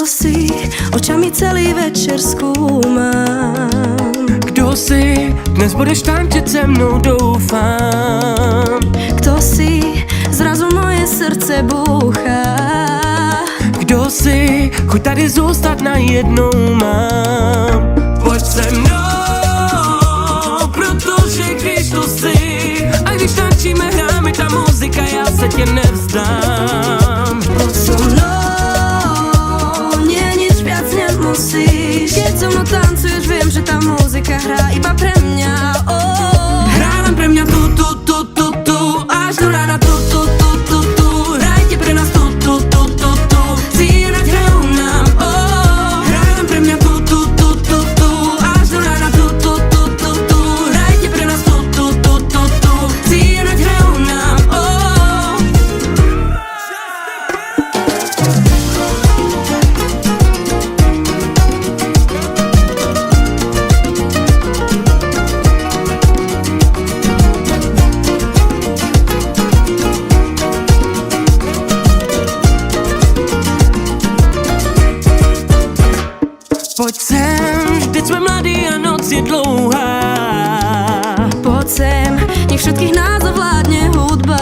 Kto si, očami celý večer skúmam. Kdo si, dnes budeš tančit se mnou, doufám. Kto si, zrazu moje srdce búcha. Kdo si, chuť tady zůstat najednou mám. Pojď se mnou, protože když tu jsi a když tančíme, hráme ta muzika, já se tě nevzdám. Poď so mnou, nie nič viac nemusíš. Keď so mnou tancuješ, viem, že tá muzika hrá iba pre mňa. Hrá len pre mňa tu, až do rána tu, hrajte pre nás tu, cíleť hrajú nám, hrá len pre mňa tu, až do rána tu, hrajte pre nás tu, cíleť hrajú nám, Pojď sem, vždyť jsme mladí a noc je dlouhá. Poď sem, nech všetkých nás ovládne hudba.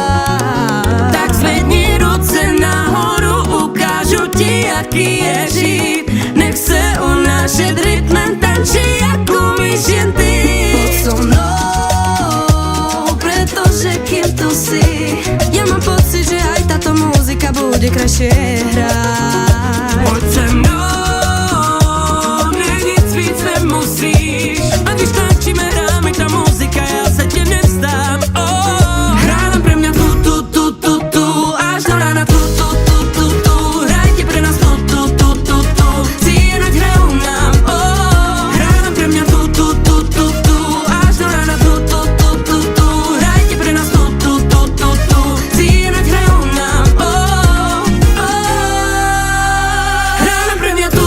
Tak zvedni ruce nahoru, ukážu ti, jaký je žít. Nech se unášet rytmem, tančí, jak umíš jen ty. Poď so mnou, pretože kým tu si, ja mám pocit, že aj táto muzika bude krajšie hrať. Pojď se mnou, musíš. A když tančíme, hráme ta muzika, já se tě nevzdám. Hrá len pre mňa tu, až do rána tu, hrajte pre nás tu, cíleť hrajú nám. Hrá len pre mňa tu, až do rána tu, hrajte pre nás tu, cíleť hrajú nám. Hrá len pre mňa tu,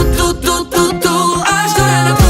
až do rána tu.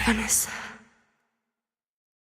Vanessa.